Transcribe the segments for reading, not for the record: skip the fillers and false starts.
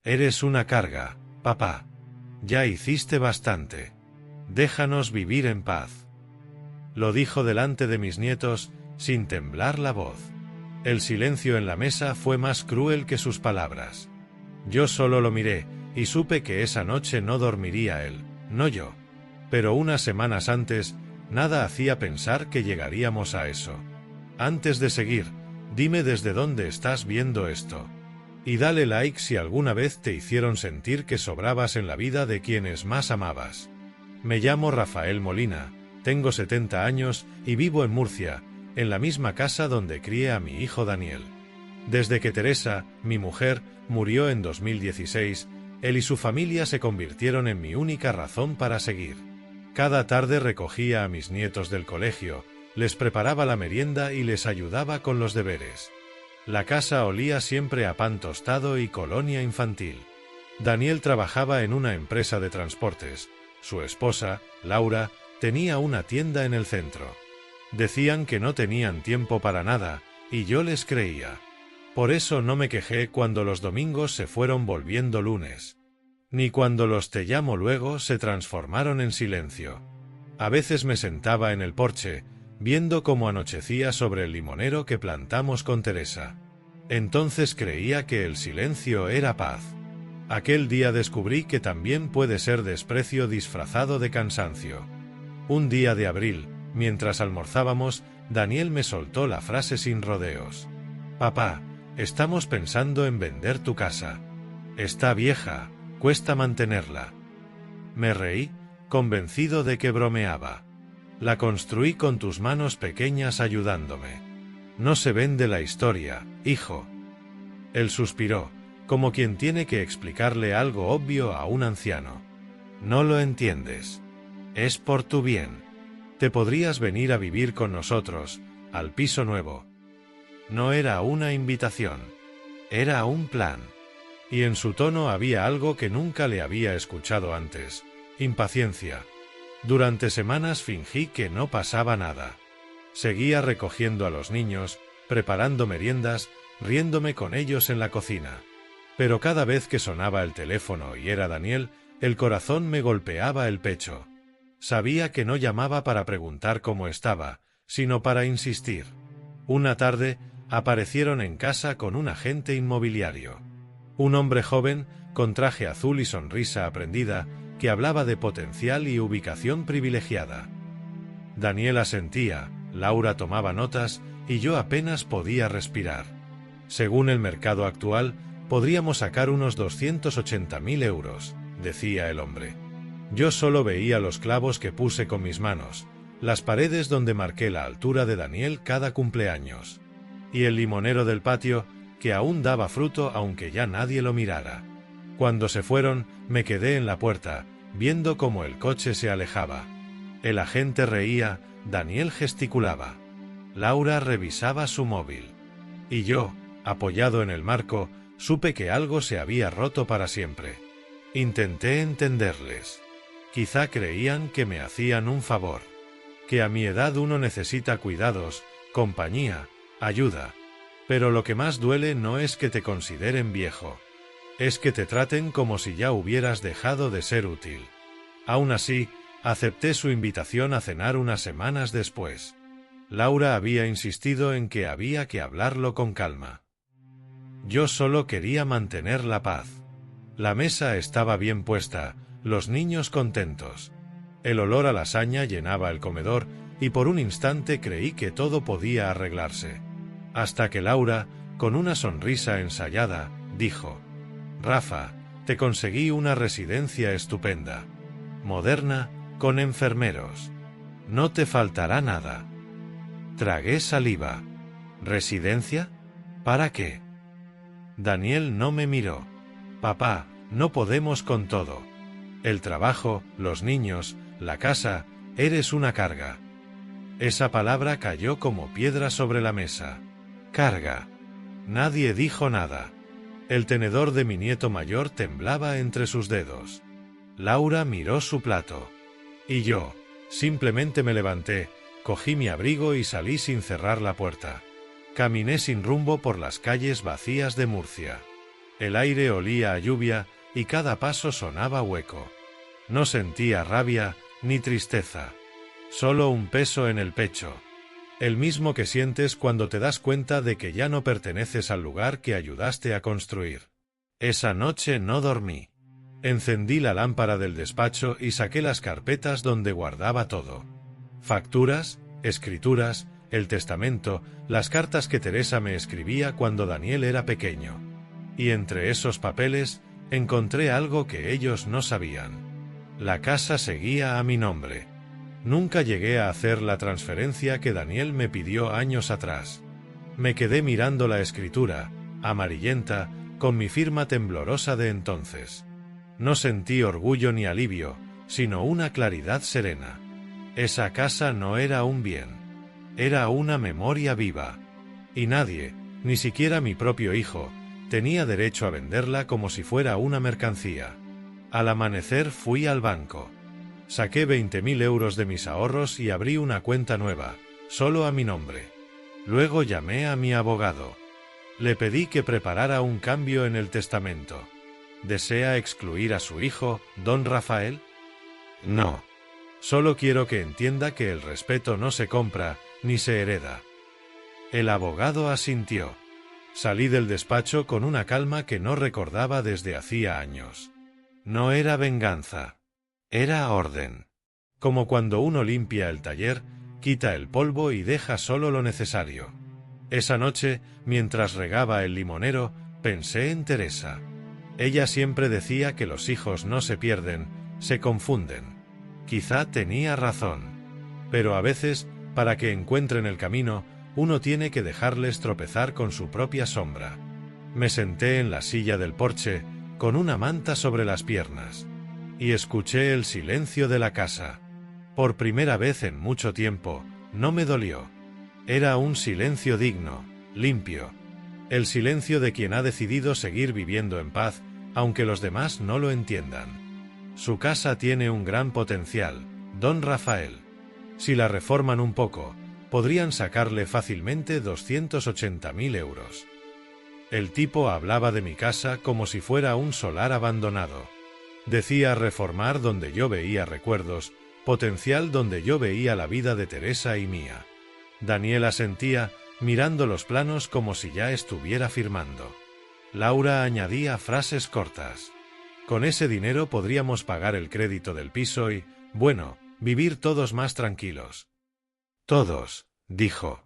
Eres una carga, papá. Ya hiciste bastante. Déjanos vivir en paz. Lo dijo delante de mis nietos, sin temblar la voz. El silencio en la mesa fue más cruel que sus palabras. Yo solo lo miré, y supe que esa noche no dormiría él, no yo. Pero unas semanas antes, nada hacía pensar que llegaríamos a eso. Antes de seguir, dime desde dónde estás viendo esto. Y dale like si alguna vez te hicieron sentir que sobrabas en la vida de quienes más amabas. Me llamo Rafael Molina, tengo 70 años y vivo en Murcia, en la misma casa donde crié a mi hijo Daniel. Desde que Teresa, mi mujer, murió en 2016, él y su familia se convirtieron en mi única razón para seguir. Cada tarde recogía a mis nietos del colegio, les preparaba la merienda y les ayudaba con los deberes. La casa olía siempre a pan tostado y colonia infantil. Daniel trabajaba en una empresa de transportes. Su esposa, Laura, tenía una tienda en el centro. Decían que no tenían tiempo para nada, y yo les creía. Por eso no me quejé cuando los domingos se fueron volviendo lunes. Ni cuando los te llamo luego se transformaron en silencio. A veces me sentaba en el porche, viendo cómo anochecía sobre el limonero que plantamos con Teresa. Entonces creía que el silencio era paz. Aquel día descubrí que también puede ser desprecio disfrazado de cansancio. Un día de abril, mientras almorzábamos, Daniel me soltó la frase sin rodeos. «Papá, estamos pensando en vender tu casa. Está vieja, cuesta mantenerla». Me reí, convencido de que bromeaba. «La construí con tus manos pequeñas ayudándome. No se vende la historia, hijo». Él suspiró, como quien tiene que explicarle algo obvio a un anciano. «No lo entiendes. Es por tu bien. Te podrías venir a vivir con nosotros, al piso nuevo». No era una invitación. Era un plan. Y en su tono había algo que nunca le había escuchado antes: impaciencia. Durante semanas fingí que no pasaba nada. Seguía recogiendo a los niños, preparando meriendas, riéndome con ellos en la cocina. Pero cada vez que sonaba el teléfono y era Daniel, el corazón me golpeaba el pecho. Sabía que no llamaba para preguntar cómo estaba, sino para insistir. Una tarde, aparecieron en casa con un agente inmobiliario. Un hombre joven, con traje azul y sonrisa aprendida, que hablaba de potencial y ubicación privilegiada. Daniel asentía, Laura tomaba notas, y yo apenas podía respirar. Según el mercado actual, podríamos sacar unos 280.000 euros, decía el hombre. Yo solo veía los clavos que puse con mis manos, las paredes donde marqué la altura de Daniel cada cumpleaños, y el limonero del patio, que aún daba fruto aunque ya nadie lo mirara. Cuando se fueron, me quedé en la puerta, viendo cómo el coche se alejaba. El agente reía, Daniel gesticulaba. Laura revisaba su móvil. Y yo, apoyado en el marco, supe que algo se había roto para siempre. Intenté entenderles. Quizá creían que me hacían un favor. Que a mi edad uno necesita cuidados, compañía, ayuda. Pero lo que más duele no es que te consideren viejo. Es que te traten como si ya hubieras dejado de ser útil. Aún así, acepté su invitación a cenar unas semanas después. Laura había insistido en que había que hablarlo con calma. Yo solo quería mantener la paz. La mesa estaba bien puesta, los niños contentos. El olor a lasaña llenaba el comedor y por un instante creí que todo podía arreglarse. Hasta que Laura, con una sonrisa ensayada, dijo: «Rafa, te conseguí una residencia estupenda. Moderna, con enfermeros. No te faltará nada». Tragué saliva. ¿Residencia? ¿Para qué? Daniel no me miró. «Papá, no podemos con todo. El trabajo, los niños, la casa, eres una carga». Esa palabra cayó como piedra sobre la mesa. Carga. Nadie dijo nada. El tenedor de mi nieto mayor temblaba entre sus dedos. Laura miró su plato. Y yo, simplemente me levanté, cogí mi abrigo y salí sin cerrar la puerta. Caminé sin rumbo por las calles vacías de Murcia. El aire olía a lluvia y cada paso sonaba hueco. No sentía rabia ni tristeza, solo un peso en el pecho. El mismo que sientes cuando te das cuenta de que ya no perteneces al lugar que ayudaste a construir. Esa noche no dormí. Encendí la lámpara del despacho y saqué las carpetas donde guardaba todo. Facturas, escrituras, el testamento, las cartas que Teresa me escribía cuando Daniel era pequeño. Y entre esos papeles, encontré algo que ellos no sabían. La casa seguía a mi nombre. Nunca llegué a hacer la transferencia que Daniel me pidió años atrás. Me quedé mirando la escritura, amarillenta, con mi firma temblorosa de entonces. No sentí orgullo ni alivio, sino una claridad serena. Esa casa no era un bien. Era una memoria viva. Y nadie, ni siquiera mi propio hijo, tenía derecho a venderla como si fuera una mercancía. Al amanecer fui al banco. Saqué 20.000 euros de mis ahorros y abrí una cuenta nueva, solo a mi nombre. Luego llamé a mi abogado. Le pedí que preparara un cambio en el testamento. ¿Desea excluir a su hijo, don Rafael? No. Solo quiero que entienda que el respeto no se compra, ni se hereda. El abogado asintió. Salí del despacho con una calma que no recordaba desde hacía años. No era venganza. Era orden. Como cuando uno limpia el taller, quita el polvo y deja solo lo necesario. Esa noche, mientras regaba el limonero, pensé en Teresa. Ella siempre decía que los hijos no se pierden, se confunden. Quizá tenía razón. Pero a veces, para que encuentren el camino, uno tiene que dejarles tropezar con su propia sombra. Me senté en la silla del porche, con una manta sobre las piernas. Y escuché el silencio de la casa. Por primera vez en mucho tiempo, no me dolió. Era un silencio digno, limpio. El silencio de quien ha decidido seguir viviendo en paz, aunque los demás no lo entiendan. Su casa tiene un gran potencial, don Rafael. Si la reforman un poco, podrían sacarle fácilmente 280.000 euros. El tipo hablaba de mi casa como si fuera un solar abandonado. Decía reformar donde yo veía recuerdos, potencial donde yo veía la vida de Teresa y mía. Daniel asentía, mirando los planos como si ya estuviera firmando. Laura añadía frases cortas. Con ese dinero podríamos pagar el crédito del piso y, bueno, vivir todos más tranquilos. Todos, dijo.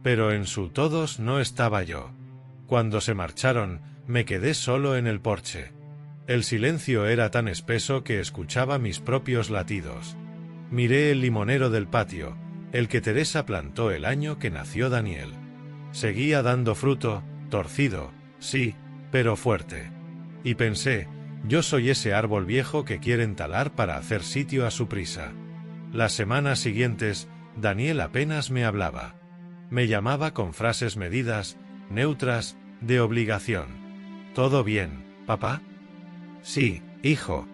Pero en su todos no estaba yo. Cuando se marcharon, me quedé solo en el porche. El silencio era tan espeso que escuchaba mis propios latidos. Miré el limonero del patio, el que Teresa plantó el año que nació Daniel. Seguía dando fruto, torcido, sí, pero fuerte. Y pensé, yo soy ese árbol viejo que quieren talar para hacer sitio a su prisa. Las semanas siguientes, Daniel apenas me hablaba. Me llamaba con frases medidas, neutras, de obligación. ¿Todo bien, papá? Sí, hijo.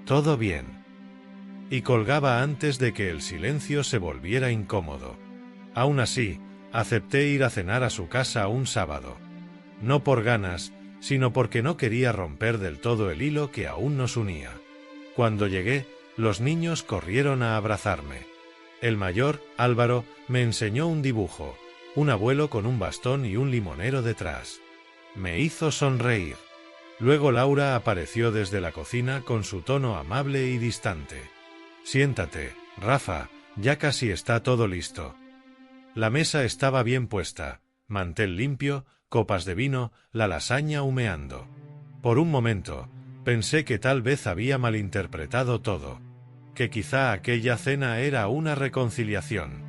Todo bien. Y colgaba antes de que el silencio se volviera incómodo. Aún así, acepté ir a cenar a su casa un sábado. No por ganas, sino porque no quería romper del todo el hilo que aún nos unía. Cuando llegué, los niños corrieron a abrazarme. El mayor, Álvaro, me enseñó un dibujo, un abuelo con un bastón y un limonero detrás. Me hizo sonreír. Luego Laura apareció desde la cocina con su tono amable y distante. Siéntate, Rafa, ya casi está todo listo. La mesa estaba bien puesta, mantel limpio, copas de vino, la lasaña humeando. Por un momento, pensé que tal vez había malinterpretado todo, que quizá aquella cena era una reconciliación.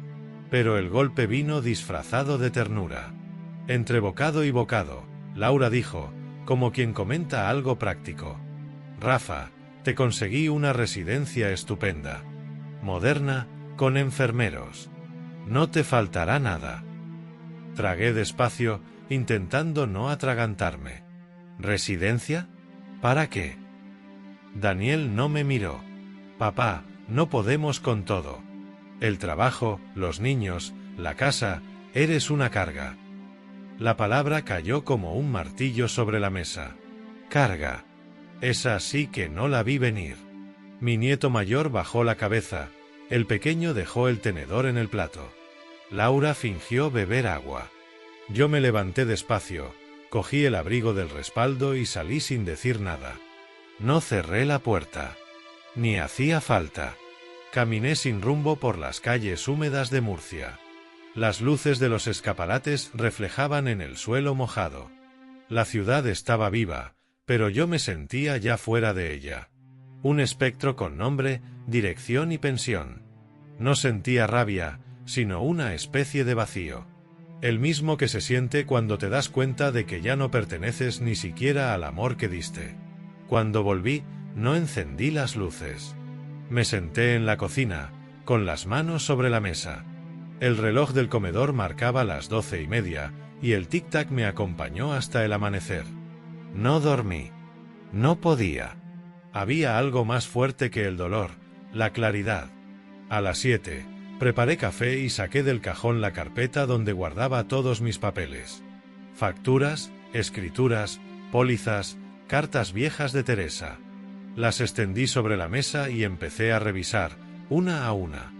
Pero el golpe vino disfrazado de ternura. Entre bocado y bocado, Laura dijo, como quien comenta algo práctico: Rafa, te conseguí una residencia estupenda. Moderna, con enfermeros. No te faltará nada. Tragué despacio, intentando no atragantarme. ¿Residencia? ¿Para qué? Daniel no me miró. Papá, no podemos con todo. El trabajo, los niños, la casa, eres una carga. La palabra cayó como un martillo sobre la mesa. Carga. Esa sí que no la vi venir. Mi nieto mayor bajó la cabeza, el pequeño dejó el tenedor en el plato. Laura fingió beber agua. Yo me levanté despacio, cogí el abrigo del respaldo y salí sin decir nada. No cerré la puerta. Ni hacía falta. Caminé sin rumbo por las calles húmedas de Murcia. Las luces de los escaparates reflejaban en el suelo mojado. La ciudad estaba viva, pero yo me sentía ya fuera de ella. Un espectro con nombre, dirección y pensión. No sentía rabia, sino una especie de vacío. El mismo que se siente cuando te das cuenta de que ya no perteneces ni siquiera al amor que diste. Cuando volví, no encendí las luces. Me senté en la cocina, con las manos sobre la mesa. El reloj del comedor marcaba las 12:30, y el tic-tac me acompañó hasta el amanecer. No dormí. No podía. Había algo más fuerte que el dolor, la claridad. A las 7, preparé café y saqué del cajón la carpeta donde guardaba todos mis papeles. Facturas, escrituras, pólizas, cartas viejas de Teresa. Las extendí sobre la mesa y empecé a revisar, una a una.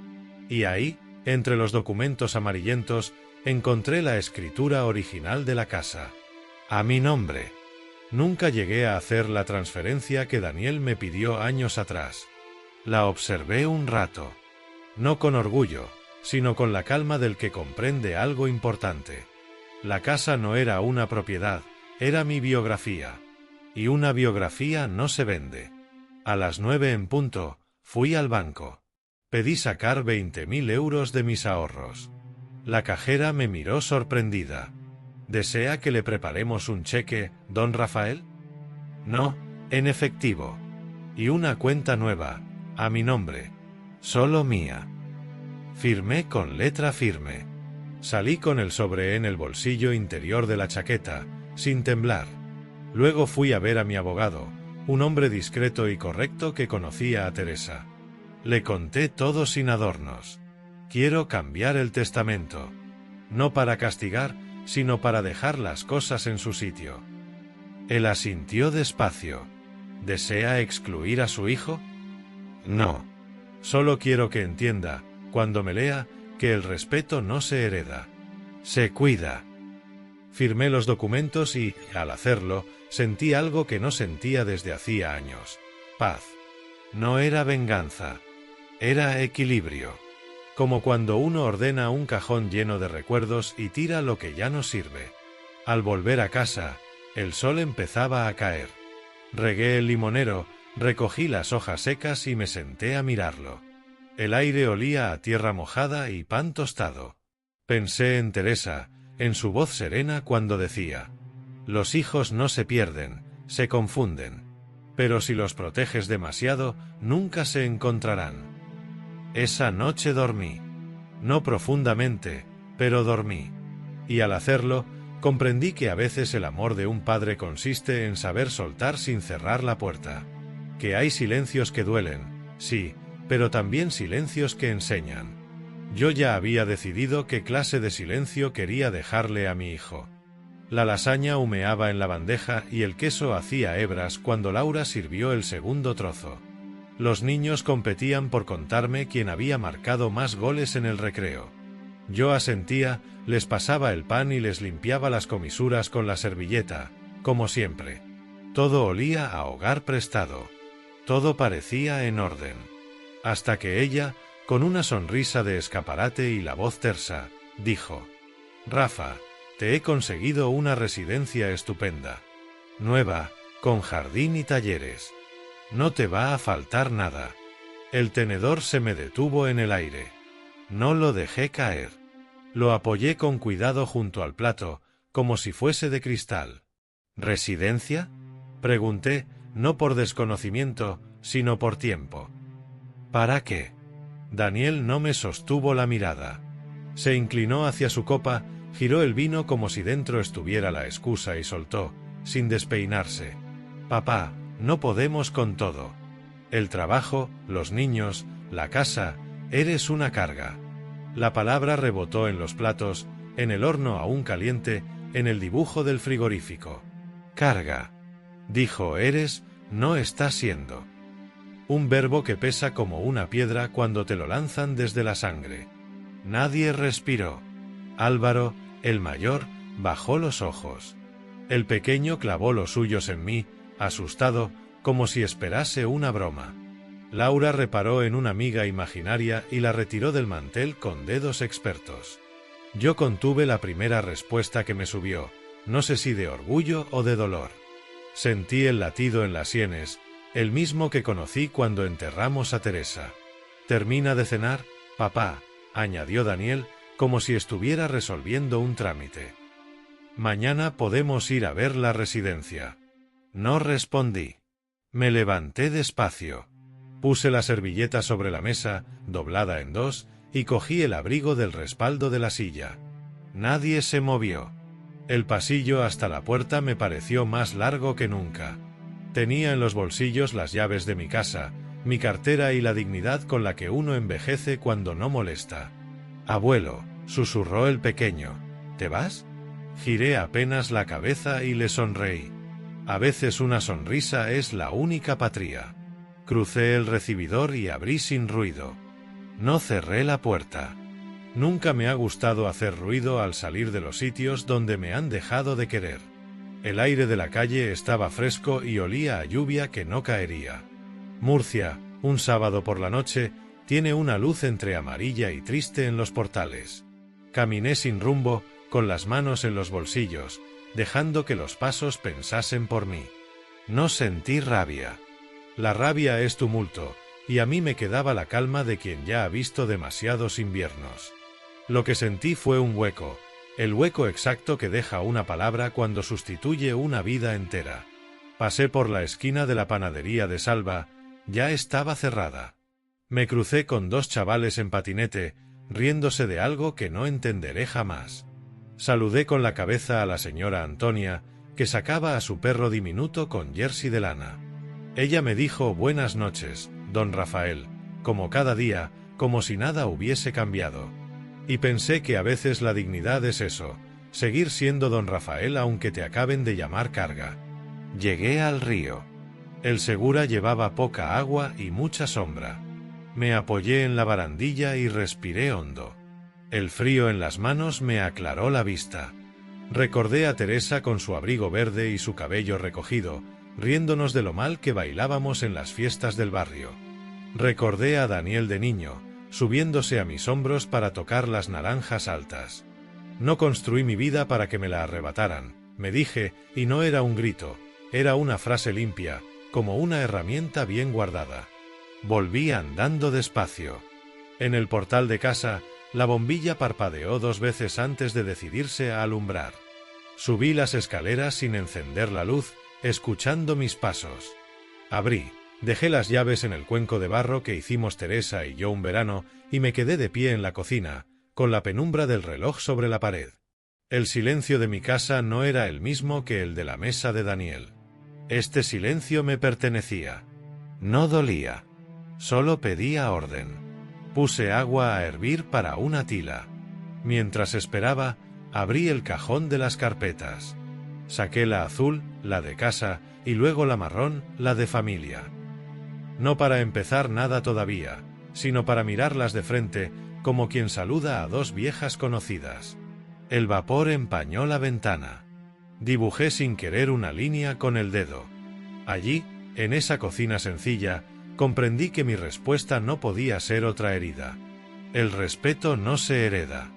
Y ahí, entre los documentos amarillentos, encontré la escritura original de la casa. A mi nombre. Nunca llegué a hacer la transferencia que Daniel me pidió años atrás. La observé un rato. No con orgullo, sino con la calma del que comprende algo importante. La casa no era una propiedad, era mi biografía. Y una biografía no se vende. A las 9 en punto, fui al banco. Pedí sacar 20.000 euros de mis ahorros. La cajera me miró sorprendida. ¿Desea que le preparemos un cheque, don Rafael? No, en efectivo. Y una cuenta nueva, a mi nombre. Solo mía. Firmé con letra firme. Salí con el sobre en el bolsillo interior de la chaqueta, sin temblar. Luego fui a ver a mi abogado, un hombre discreto y correcto que conocía a Teresa. Le conté todo sin adornos. Quiero cambiar el testamento. No para castigar, sino para dejar las cosas en su sitio. Él asintió despacio. ¿Desea excluir a su hijo? No. Solo quiero que entienda, cuando me lea, que el respeto no se hereda. Se cuida. Firmé los documentos y, al hacerlo, sentí algo que no sentía desde hacía años. Paz. No era venganza. Era equilibrio. Como cuando uno ordena un cajón lleno de recuerdos y tira lo que ya no sirve. Al volver a casa, el sol empezaba a caer. Regué el limonero, recogí las hojas secas y me senté a mirarlo. El aire olía a tierra mojada y pan tostado. Pensé en Teresa, en su voz serena cuando decía: los hijos no se pierden, se confunden. Pero si los proteges demasiado, nunca se encontrarán. Esa noche dormí. No profundamente, pero dormí. Y al hacerlo, comprendí que a veces el amor de un padre consiste en saber soltar sin cerrar la puerta. Que hay silencios que duelen, sí, pero también silencios que enseñan. Yo ya había decidido qué clase de silencio quería dejarle a mi hijo. La lasaña humeaba en la bandeja y el queso hacía hebras cuando Laura sirvió el segundo trozo. Los niños competían por contarme quién había marcado más goles en el recreo. Yo asentía, les pasaba el pan y les limpiaba las comisuras con la servilleta, como siempre. Todo olía a hogar prestado. Todo parecía en orden. Hasta que ella, con una sonrisa de escaparate y la voz tersa, dijo: Rafa, te he conseguido una residencia estupenda. Nueva, con jardín y talleres. No te va a faltar nada. El tenedor se me detuvo en el aire. No lo dejé caer. Lo apoyé con cuidado junto al plato, como si fuese de cristal. ¿Residencia? Pregunté, no por desconocimiento, sino por tiempo. ¿Para qué? Daniel no me sostuvo la mirada. Se inclinó hacia su copa, giró el vino como si dentro estuviera la excusa y soltó, sin despeinarse: Papá, no podemos con todo. El trabajo, los niños, la casa, eres una carga. La palabra rebotó en los platos, en el horno aún caliente, en el dibujo del frigorífico. Carga. Dijo eres, no está siendo. Un verbo que pesa como una piedra cuando te lo lanzan desde la sangre. Nadie respiró. Álvaro, el mayor, bajó los ojos. El pequeño clavó los suyos en mí, asustado, como si esperase una broma. Laura reparó en una amiga imaginaria y la retiró del mantel con dedos expertos. Yo contuve la primera respuesta que me subió, no sé si de orgullo o de dolor. Sentí el latido en las sienes, el mismo que conocí cuando enterramos a Teresa. «¿Termina de cenar, papá?», añadió Daniel, como si estuviera resolviendo un trámite. «Mañana podemos ir a ver la residencia». No respondí. Me levanté despacio. Puse la servilleta sobre la mesa, doblada en dos, y cogí el abrigo del respaldo de la silla. Nadie se movió. El pasillo hasta la puerta me pareció más largo que nunca. Tenía en los bolsillos las llaves de mi casa, mi cartera y la dignidad con la que uno envejece cuando no molesta. «Abuelo», susurró el pequeño, «¿te vas?». Giré apenas la cabeza y le sonreí. A veces una sonrisa es la única patria. Crucé el recibidor y abrí sin ruido. No cerré la puerta. Nunca me ha gustado hacer ruido al salir de los sitios donde me han dejado de querer. El aire de la calle estaba fresco y olía a lluvia que no caería. Murcia, un sábado por la noche, tiene una luz entre amarilla y triste en los portales. Caminé sin rumbo, con las manos en los bolsillos, dejando que los pasos pensasen por mí. No sentí rabia. La rabia es tumulto, y a mí me quedaba la calma de quien ya ha visto demasiados inviernos. Lo que sentí fue un hueco, el hueco exacto que deja una palabra cuando sustituye una vida entera. Pasé por la esquina de la panadería de Salva, ya estaba cerrada. Me crucé con dos chavales en patinete, riéndose de algo que no entenderé jamás. Saludé con la cabeza a la señora Antonia, que sacaba a su perro diminuto con jersey de lana. Ella me dijo buenas noches, don Rafael, como cada día, como si nada hubiese cambiado. Y pensé que a veces la dignidad es eso, seguir siendo don Rafael aunque te acaben de llamar carga. Llegué al río. El Segura llevaba poca agua y mucha sombra. Me apoyé en la barandilla y respiré hondo. El frío en las manos me aclaró la vista. Recordé a Teresa con su abrigo verde y su cabello recogido, riéndonos de lo mal que bailábamos en las fiestas del barrio. Recordé a Daniel de niño, subiéndose a mis hombros para tocar las naranjas altas. No construí mi vida para que me la arrebataran, me dije, y no era un grito, era una frase limpia, como una herramienta bien guardada. Volví andando despacio. En el portal de casa, la bombilla parpadeó 2 veces antes de decidirse a alumbrar. Subí las escaleras sin encender la luz, escuchando mis pasos. Abrí, dejé las llaves en el cuenco de barro que hicimos Teresa y yo un verano, y me quedé de pie en la cocina, con la penumbra del reloj sobre la pared. El silencio de mi casa no era el mismo que el de la mesa de Daniel. Este silencio me pertenecía. No dolía. Solo pedía orden. Puse agua a hervir para una tila. Mientras esperaba, abrí el cajón de las carpetas. Saqué la azul, la de casa, y luego la marrón, la de familia. No para empezar nada todavía, sino para mirarlas de frente, como quien saluda a 2 viejas conocidas. El vapor empañó la ventana. Dibujé sin querer una línea con el dedo. Allí, en esa cocina sencilla, comprendí que mi respuesta no podía ser otra herida. El respeto no se hereda.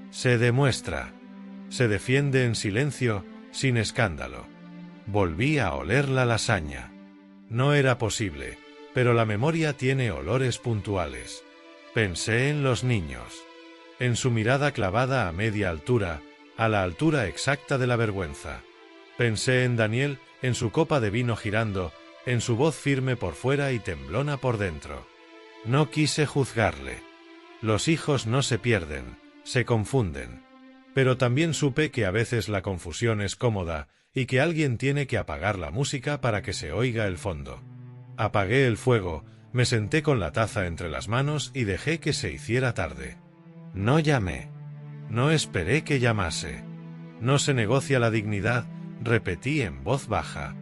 Se demuestra. Se defiende en silencio, sin escándalo. Volví a oler la lasaña. No era posible, pero la memoria tiene olores puntuales. Pensé en los niños. En su mirada clavada a media altura, a la altura exacta de la vergüenza. Pensé en Daniel, en su copa de vino girando, en su voz firme por fuera y temblona por dentro. No quise juzgarle. Los hijos no se pierden, se confunden. Pero también supe que a veces la confusión es cómoda y que alguien tiene que apagar la música para que se oiga el fondo. Apagué el fuego, me senté con la taza entre las manos y dejé que se hiciera tarde. No llamé. No esperé que llamase. No se negocia la dignidad, repetí en voz baja.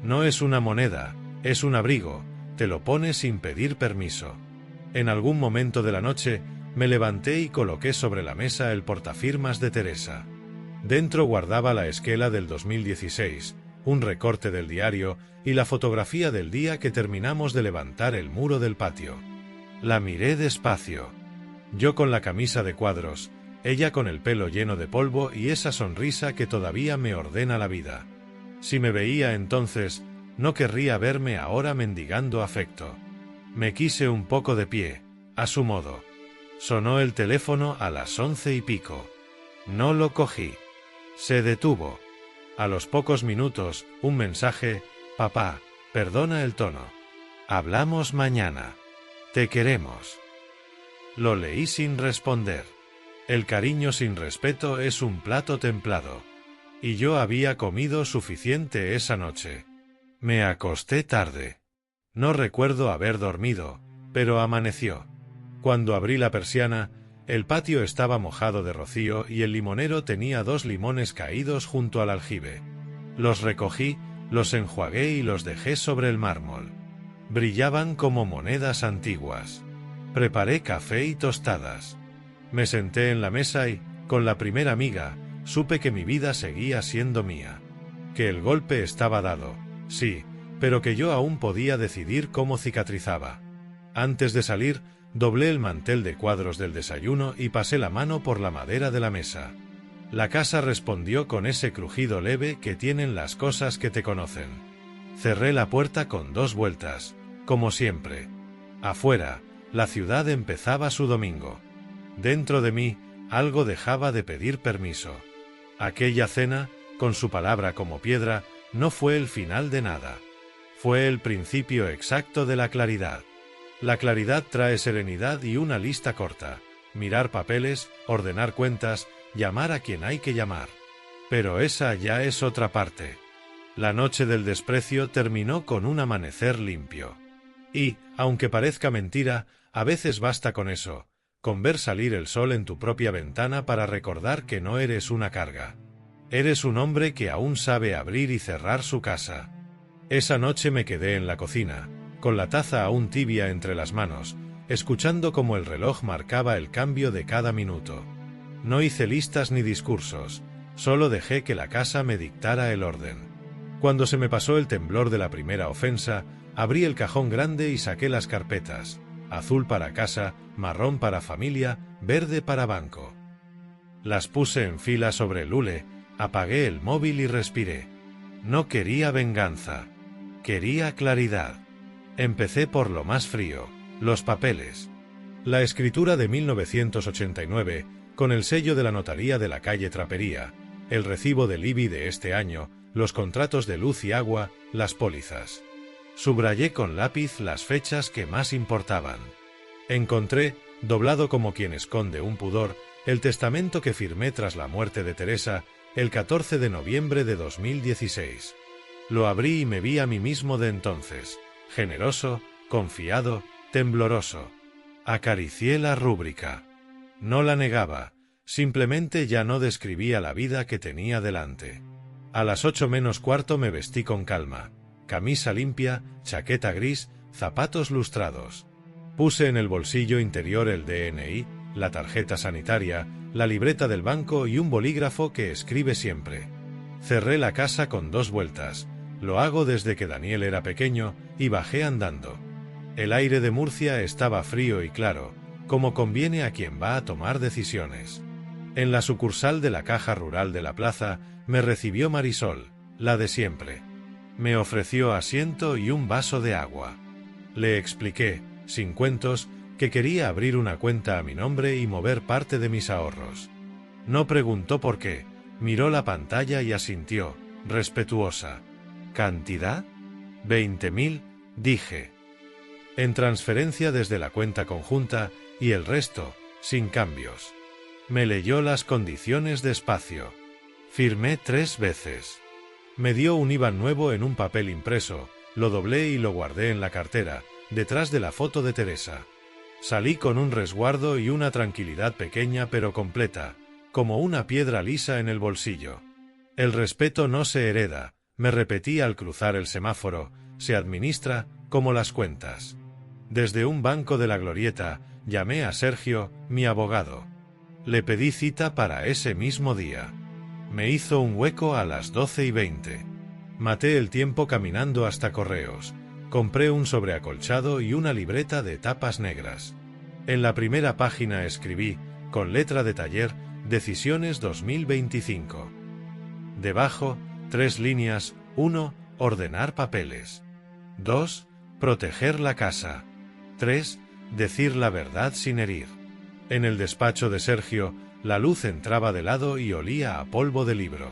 No es una moneda, es un abrigo, te lo pones sin pedir permiso. En algún momento de la noche, me levanté y coloqué sobre la mesa el portafirmas de Teresa. Dentro guardaba la esquela del 2016, un recorte del diario y la fotografía del día que terminamos de levantar el muro del patio. La miré despacio. Yo con la camisa de cuadros, ella con el pelo lleno de polvo y esa sonrisa que todavía me ordena la vida. Si me veía entonces, no querría verme ahora mendigando afecto. Me quise un poco de pie, a su modo. Sonó el teléfono a las 11:15. No lo cogí. Se detuvo. A los pocos minutos, un mensaje: papá, perdona el tono. Hablamos mañana. Te queremos. Lo leí sin responder. El cariño sin respeto es un plato templado. Y yo había comido suficiente esa noche. Me acosté tarde. No recuerdo haber dormido, pero amaneció. Cuando abrí la persiana, el patio estaba mojado de rocío y el limonero tenía 2 limones caídos junto al aljibe. Los recogí, los enjuagué y los dejé sobre el mármol. Brillaban como monedas antiguas. Preparé café y tostadas. Me senté en la mesa y, con la primera miga, supe que mi vida seguía siendo mía. Que el golpe estaba dado, sí, pero que yo aún podía decidir cómo cicatrizaba. Antes de salir, doblé el mantel de cuadros del desayuno y pasé la mano por la madera de la mesa. La casa respondió con ese crujido leve que tienen las cosas que te conocen. Cerré la puerta con 2 vueltas, como siempre. Afuera, la ciudad empezaba su domingo. Dentro de mí, algo dejaba de pedir permiso. Aquella cena, con su palabra como piedra, no fue el final de nada. Fue el principio exacto de la claridad. La claridad trae serenidad y una lista corta. Mirar papeles, ordenar cuentas, llamar a quien hay que llamar. Pero esa ya es otra parte. La noche del desprecio terminó con un amanecer limpio. Y, aunque parezca mentira, a veces basta con eso, con ver salir el sol en tu propia ventana para recordar que no eres una carga. Eres un hombre que aún sabe abrir y cerrar su casa. Esa noche me quedé en la cocina, con la taza aún tibia entre las manos, escuchando cómo el reloj marcaba el cambio de cada minuto. No hice listas ni discursos, solo dejé que la casa me dictara el orden. Cuando se me pasó el temblor de la primera ofensa, abrí el cajón grande y saqué las carpetas: azul para casa, marrón para familia, verde para banco. Las puse en fila sobre el hule, apagué el móvil y respiré. No quería venganza, quería claridad. Empecé por lo más frío, los papeles. La escritura de 1989, con el sello de la notaría de la calle Trapería, el recibo del IBI de este año, los contratos de luz y agua, las pólizas. Subrayé con lápiz las fechas que más importaban. Encontré, doblado como quien esconde un pudor, el testamento que firmé tras la muerte de Teresa, el 14 de noviembre de 2016. Lo abrí y me vi a mí mismo de entonces, generoso, confiado, tembloroso. Acaricié la rúbrica. No la negaba, simplemente ya no describía la vida que tenía delante. A las 8:45 me vestí con calma. Camisa limpia, chaqueta gris, zapatos lustrados. Puse en el bolsillo interior el DNI, la tarjeta sanitaria, la libreta del banco y un bolígrafo que escribe siempre. Cerré la casa con 2 vueltas. Lo hago desde que Daniel era pequeño y bajé andando. El aire de Murcia estaba frío y claro, como conviene a quien va a tomar decisiones. En la sucursal de la Caja Rural de la Plaza me recibió Marisol, la de siempre. Me ofreció asiento y un vaso de agua. Le expliqué, sin cuentos, que quería abrir una cuenta a mi nombre y mover parte de mis ahorros. No preguntó por qué, miró la pantalla y asintió, respetuosa. ¿Cantidad? 20.000, dije. En transferencia desde la cuenta conjunta y el resto, sin cambios. Me leyó las condiciones despacio. Firmé 3 veces. Me dio un IBAN nuevo en un papel impreso, lo doblé y lo guardé en la cartera, detrás de la foto de Teresa. Salí con un resguardo y una tranquilidad pequeña pero completa, como una piedra lisa en el bolsillo. El respeto no se hereda, Me repetí al cruzar el semáforo, se administra como las cuentas. Desde un banco de la glorieta, llamé a Sergio, mi abogado. Le pedí cita para ese mismo día. Me hizo un hueco a las 12:20. Maté el tiempo caminando hasta Correos. Compré un sobreacolchado y una libreta de tapas negras. En la primera página escribí, con letra de taller, Decisiones 2025. Debajo, 3 líneas: 1. Ordenar papeles. 2. Proteger la casa. 3. Decir la verdad sin herir. En el despacho de Sergio, la luz entraba de lado y olía a polvo de libro.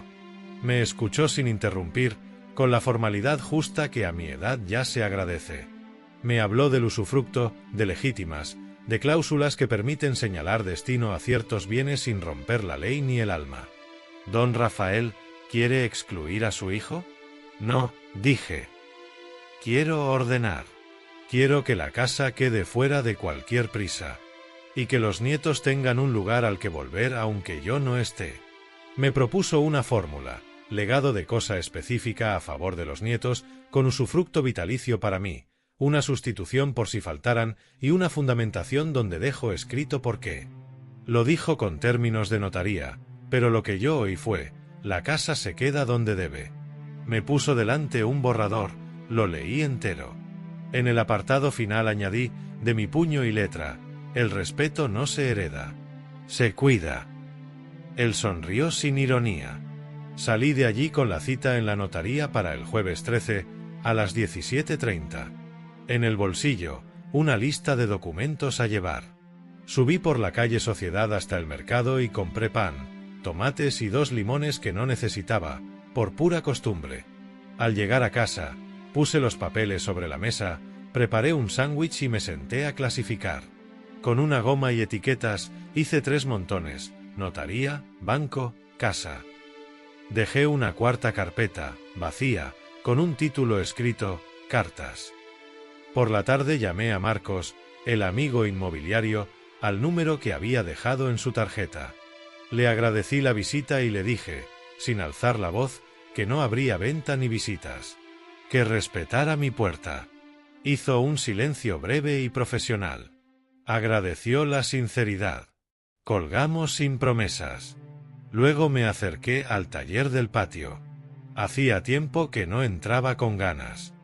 Me escuchó sin interrumpir, con la formalidad justa que a mi edad ya se agradece. Me habló del usufructo, de legítimas, de cláusulas que permiten señalar destino a ciertos bienes sin romper la ley ni el alma. ¿Don Rafael quiere excluir a su hijo? No, dije. Quiero ordenar. Quiero que la casa quede fuera de cualquier prisa. Y que los nietos tengan un lugar al que volver aunque yo no esté. Me propuso una fórmula: legado de cosa específica a favor de los nietos, con usufructo vitalicio para mí, una sustitución por si faltaran y una fundamentación donde dejo escrito por qué. Lo dijo con términos de notaría, pero lo que yo oí fue: la casa se queda donde debe. Me puso delante un borrador, lo leí entero. En el apartado final añadí, de mi puño y letra: el respeto no se hereda, se cuida. Él sonrió sin ironía. Salí de allí con la cita en la notaría para el jueves 13, a las 17:30. En el bolsillo, una lista de documentos a llevar. Subí por la calle Sociedad hasta el mercado y compré pan, tomates y 2 limones que no necesitaba, por pura costumbre. Al llegar a casa, puse los papeles sobre la mesa, preparé un sándwich y me senté a clasificar. Con una goma y etiquetas, hice 3 montones: notaría, banco, casa. Dejé una cuarta carpeta, vacía, con un título escrito, cartas. Por la tarde llamé a Marcos, el amigo inmobiliario, al número que había dejado en su tarjeta. Le agradecí la visita y le dije, sin alzar la voz, que no habría venta ni visitas. Que respetara mi puerta. Hizo un silencio breve y profesional. Agradeció la sinceridad. Colgamos sin promesas. Luego me acerqué al taller del patio. Hacía tiempo que no entraba con ganas.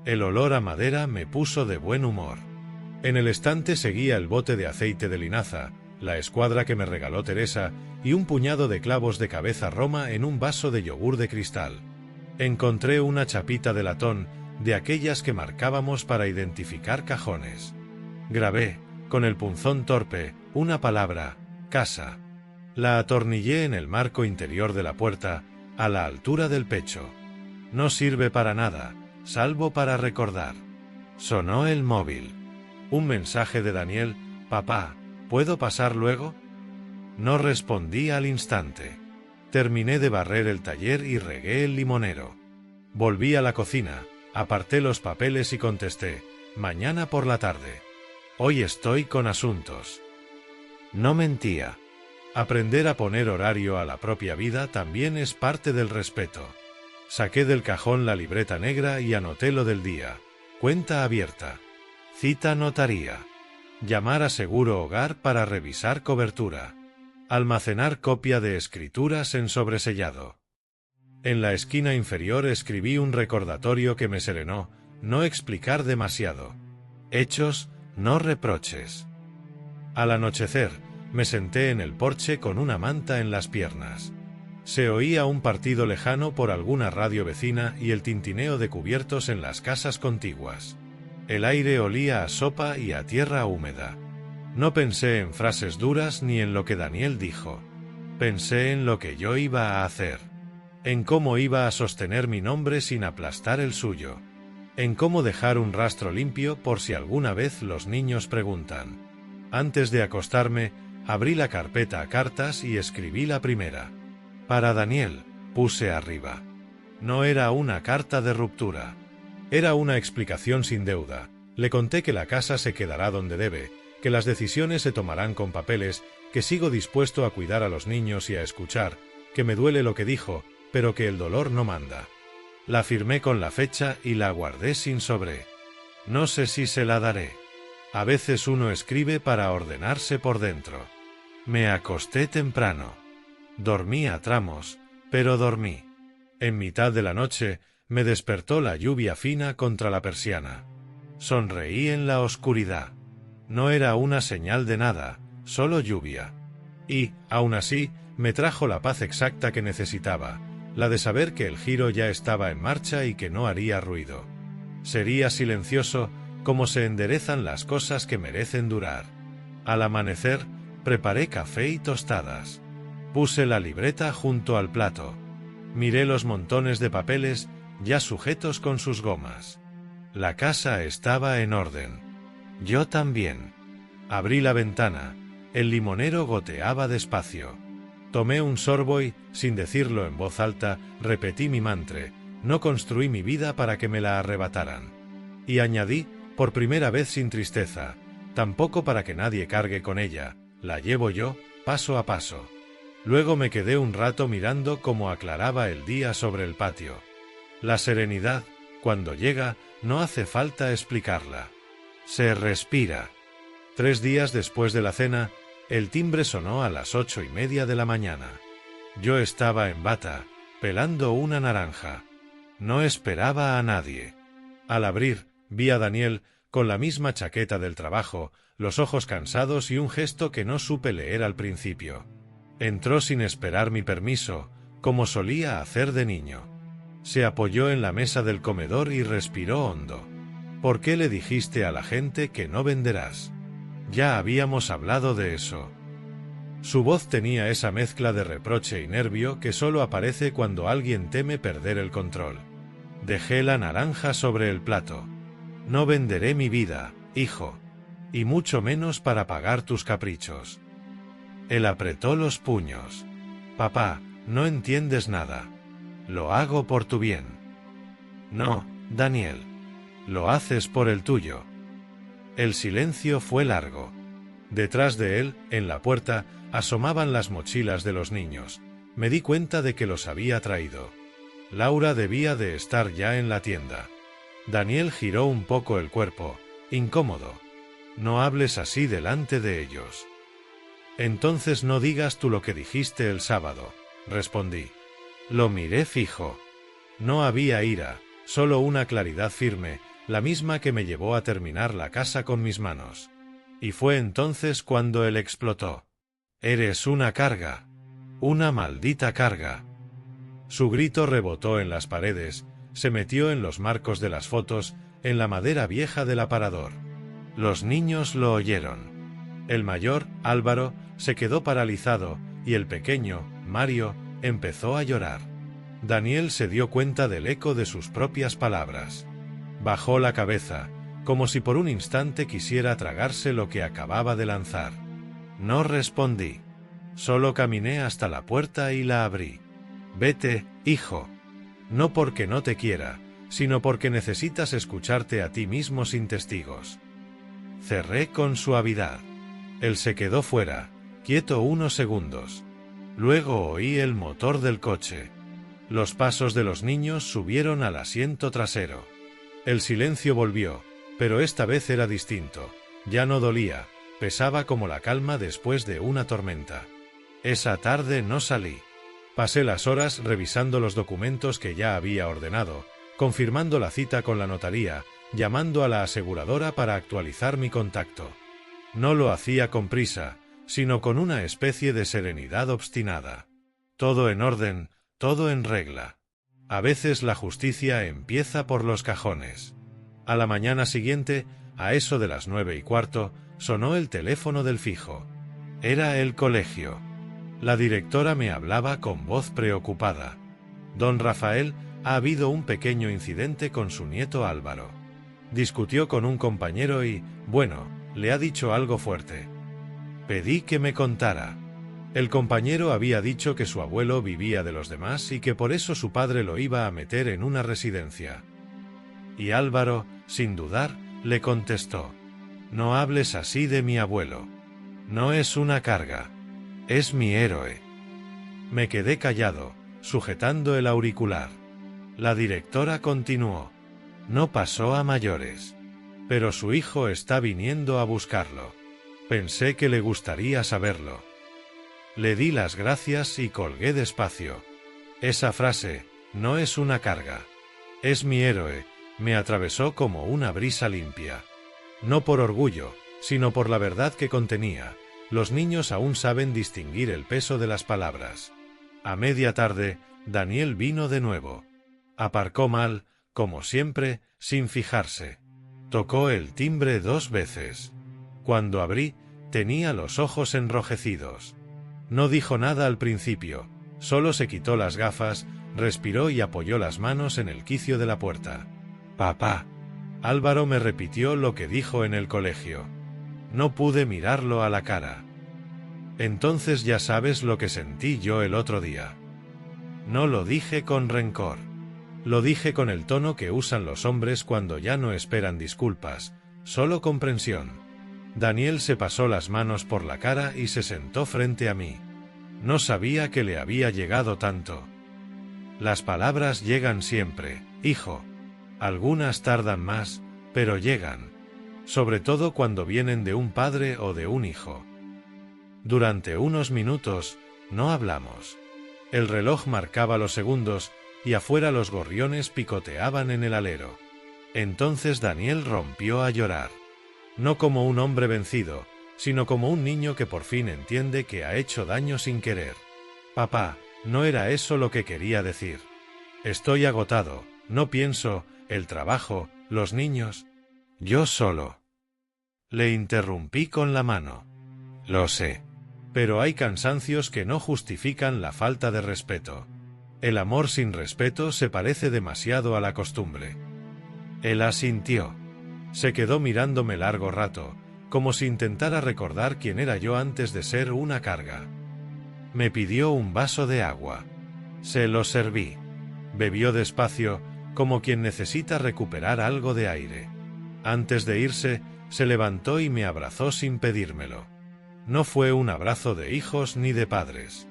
El olor a madera me puso de buen humor. En el estante seguía el bote de aceite de linaza, la escuadra que me regaló Teresa y un puñado de clavos de cabeza Roma en un vaso de yogur de cristal. Encontré una chapita de latón, de aquellas que marcábamos para identificar cajones. Grabé, con el punzón torpe, una palabra: casa. La atornillé en el marco interior de la puerta, a la altura del pecho. No sirve para nada, salvo para recordar. Sonó el móvil. Un mensaje de Daniel: papá, ¿puedo pasar luego? No respondí al instante. Terminé de barrer el taller y regué el limonero. Volví a la cocina, aparté los papeles y contesté: mañana por la tarde. Hoy estoy con asuntos. No mentía. Aprender a poner horario a la propia vida también es parte del respeto. Saqué del cajón la libreta negra y anoté lo del día. Cuenta abierta. Cita notaría. Llamar a Seguro Hogar para revisar cobertura. Almacenar copia de escrituras en sobresellado. En la esquina inferior escribí un recordatorio que me serenó: no explicar demasiado. Hechos, no reproches. Al anochecer, me senté en el porche con una manta en las piernas. Se oía un partido lejano por alguna radio vecina y el tintineo de cubiertos en las casas contiguas. El aire olía a sopa y a tierra húmeda. No pensé en frases duras ni en lo que Daniel dijo. Pensé en lo que yo iba a hacer. En cómo iba a sostener mi nombre sin aplastar el suyo. En cómo dejar un rastro limpio por si alguna vez los niños preguntan. Antes de acostarme, abrí la carpeta a cartas y escribí la primera. Para Daniel, puse arriba. No era una carta de ruptura. Era una explicación sin deuda. Le conté que la casa se quedará donde debe, que las decisiones se tomarán con papeles, que sigo dispuesto a cuidar a los niños y a escuchar, que me duele lo que dijo, pero que el dolor no manda. La firmé con la fecha y la guardé sin sobre. No sé si se la daré. A veces uno escribe para ordenarse por dentro. Me acosté temprano. Dormí a tramos, pero dormí. En mitad de la noche me despertó la lluvia fina contra la persiana. Sonreí en la oscuridad. No era una señal de nada, solo lluvia. Y, aún así, me trajo la paz exacta que necesitaba, la de saber que el giro ya estaba en marcha y que no haría ruido. Sería silencioso, como se enderezan las cosas que merecen durar. Al amanecer, preparé café y tostadas. Puse la libreta junto al plato. Miré los montones de papeles ya sujetos con sus gomas. La casa estaba en orden. Yo también. Abrí la ventana. El limonero goteaba despacio. Tomé un sorbo y, sin decirlo en voz alta, repetí mi mantra: no construí mi vida para que me la arrebataran. Y añadí, por primera vez sin tristeza, tampoco para que nadie cargue con ella, la llevo yo, paso a paso. Luego me quedé un rato mirando cómo aclaraba el día sobre el patio. La serenidad, cuando llega, no hace falta explicarla. Se respira. 3 días después de la cena, el timbre sonó a las 8:30 de la mañana. Yo estaba en bata, pelando una naranja. No esperaba a nadie. Al abrir, vi a Daniel, con la misma chaqueta del trabajo, los ojos cansados y un gesto que no supe leer al principio. Entró sin esperar mi permiso, como solía hacer de niño. Se apoyó en la mesa del comedor y respiró hondo. ¿Por qué le dijiste a la gente que no venderás? Ya habíamos hablado de eso. Su voz tenía esa mezcla de reproche y nervio que solo aparece cuando alguien teme perder el control. Dejé la naranja sobre el plato. No venderé mi vida, hijo. Y mucho menos para pagar tus caprichos. Él apretó los puños. Papá, no entiendes nada. Lo hago por tu bien. No, Daniel. Lo haces por el tuyo. El silencio fue largo. Detrás de él, en la puerta, asomaban las mochilas de los niños. Me di cuenta de que los había traído. Laura debía de estar ya en la tienda. Daniel giró un poco el cuerpo, incómodo. No hables así delante de ellos. Entonces no digas tú lo que dijiste el sábado, respondí. Lo miré fijo. No había ira, solo una claridad firme, la misma que me llevó a terminar la casa con mis manos. Y fue entonces cuando él explotó. Eres una carga. Una maldita carga. Su grito rebotó en las paredes, se metió en los marcos de las fotos, en la madera vieja del aparador. Los niños lo oyeron. El mayor, Álvaro, se quedó paralizado, y el pequeño, Mario, empezó a llorar. Daniel se dio cuenta del eco de sus propias palabras. Bajó la cabeza, como si por un instante quisiera tragarse lo que acababa de lanzar. No respondí. Solo caminé hasta la puerta y la abrí. Vete, hijo. No porque no te quiera, sino porque necesitas escucharte a ti mismo sin testigos. Cerré con suavidad. Él se quedó fuera, quieto unos segundos. Luego oí el motor del coche. Los pasos de los niños subieron al asiento trasero. El silencio volvió, pero esta vez era distinto. Ya no dolía, pesaba como la calma después de una tormenta. Esa tarde no salí. Pasé las horas revisando los documentos que ya había ordenado, confirmando la cita con la notaría, llamando a la aseguradora para actualizar mi contacto. No lo hacía con prisa, sino con una especie de serenidad obstinada. Todo en orden, todo en regla. A veces la justicia empieza por los cajones. A la mañana siguiente, a eso de las 9:15, sonó el teléfono del fijo. Era el colegio. La directora me hablaba con voz preocupada. Don Rafael, ha habido un pequeño incidente con su nieto Álvaro. Discutió con un compañero y, bueno, le ha dicho algo fuerte. Pedí que me contara. El compañero había dicho que su abuelo vivía de los demás y que por eso su padre lo iba a meter en una residencia. Y Álvaro, sin dudar, le contestó: no hables así de mi abuelo. No es una carga. Es mi héroe. Me quedé callado, sujetando el auricular. La directora continuó. No pasó a mayores. Pero su hijo está viniendo a buscarlo. Pensé que le gustaría saberlo. Le di las gracias y colgué despacio. Esa frase, no es una carga. Es mi héroe, me atravesó como una brisa limpia. No por orgullo, sino por la verdad que contenía. Los niños aún saben distinguir el peso de las palabras. A media tarde, Daniel vino de nuevo. Aparcó mal, como siempre, sin fijarse. Tocó el timbre 2 veces. Cuando abrí, tenía los ojos enrojecidos. No dijo nada al principio, solo se quitó las gafas, respiró y apoyó las manos en el quicio de la puerta. «Papá». Álvaro me repitió lo que dijo en el colegio. No pude mirarlo a la cara. Entonces ya sabes lo que sentí yo el otro día. No lo dije con rencor. Lo dije con el tono que usan los hombres cuando ya no esperan disculpas, solo comprensión. Daniel se pasó las manos por la cara y se sentó frente a mí. No sabía que le había llegado tanto. Las palabras llegan siempre, hijo. Algunas tardan más, pero llegan. Sobre todo cuando vienen de un padre o de un hijo. Durante unos minutos, no hablamos. El reloj marcaba los segundos, y afuera los gorriones picoteaban en el alero. Entonces Daniel rompió a llorar. No como un hombre vencido, sino como un niño que por fin entiende que ha hecho daño sin querer. Papá, no era eso lo que quería decir. Estoy agotado, no pienso, el trabajo, los niños. Yo solo. Le interrumpí con la mano. Lo sé. Pero hay cansancios que no justifican la falta de respeto. El amor sin respeto se parece demasiado a la costumbre. Él asintió. Se quedó mirándome largo rato, como si intentara recordar quién era yo antes de ser una carga. Me pidió un vaso de agua. Se lo serví. Bebió despacio, como quien necesita recuperar algo de aire. Antes de irse, se levantó y me abrazó sin pedírmelo. No fue un abrazo de hijos ni de padres.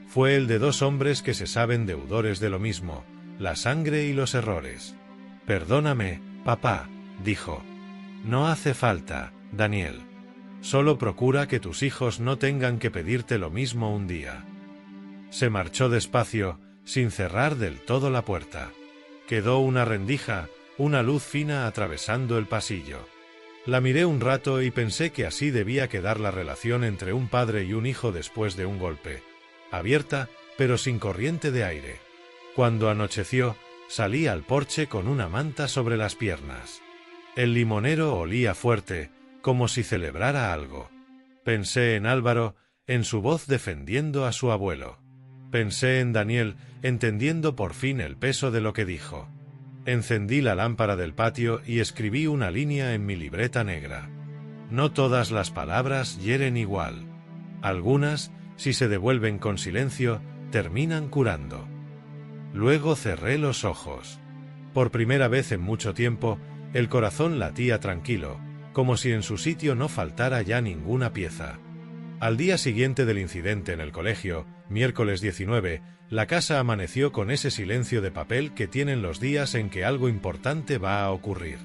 Fue el de dos hombres que se saben deudores de lo mismo, la sangre y los errores. Perdóname, papá, dijo. No hace falta, Daniel. Solo procura que tus hijos no tengan que pedirte lo mismo un día. Se marchó despacio, sin cerrar del todo la puerta. Quedó una rendija, una luz fina atravesando el pasillo. La miré un rato y pensé que así debía quedar la relación entre un padre y un hijo después de un golpe. Abierta, pero sin corriente de aire. Cuando anocheció, salí al porche con una manta sobre las piernas. El limonero olía fuerte, como si celebrara algo. Pensé en Álvaro, en su voz defendiendo a su abuelo. Pensé en Daniel, entendiendo por fin el peso de lo que dijo. Encendí la lámpara del patio y escribí una línea en mi libreta negra. No todas las palabras hieren igual. Algunas, si se devuelven con silencio, terminan curando. Luego cerré los ojos. Por primera vez en mucho tiempo, el corazón latía tranquilo, como si en su sitio no faltara ya ninguna pieza. Al día siguiente del incidente en el colegio, miércoles 19, la casa amaneció con ese silencio de papel que tienen los días en que algo importante va a ocurrir.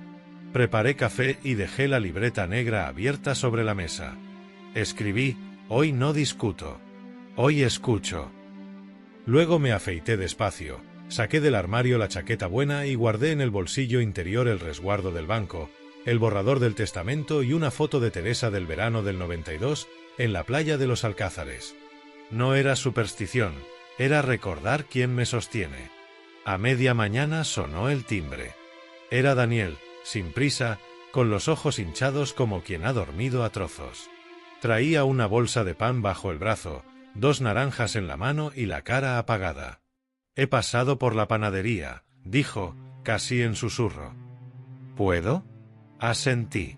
Preparé café y dejé la libreta negra abierta sobre la mesa. Escribí, hoy no discuto. Hoy escucho. Luego me afeité despacio, saqué del armario la chaqueta buena y guardé en el bolsillo interior el resguardo del banco, el borrador del testamento y una foto de Teresa del verano del 92, en la playa de los Alcázares. No era superstición, era recordar quién me sostiene. A media mañana sonó el timbre. Era Daniel, sin prisa, con los ojos hinchados como quien ha dormido a trozos. Traía una bolsa de pan bajo el brazo, 2 naranjas en la mano y la cara apagada. He pasado por la panadería, dijo, casi en susurro. ¿Puedo? Asentí.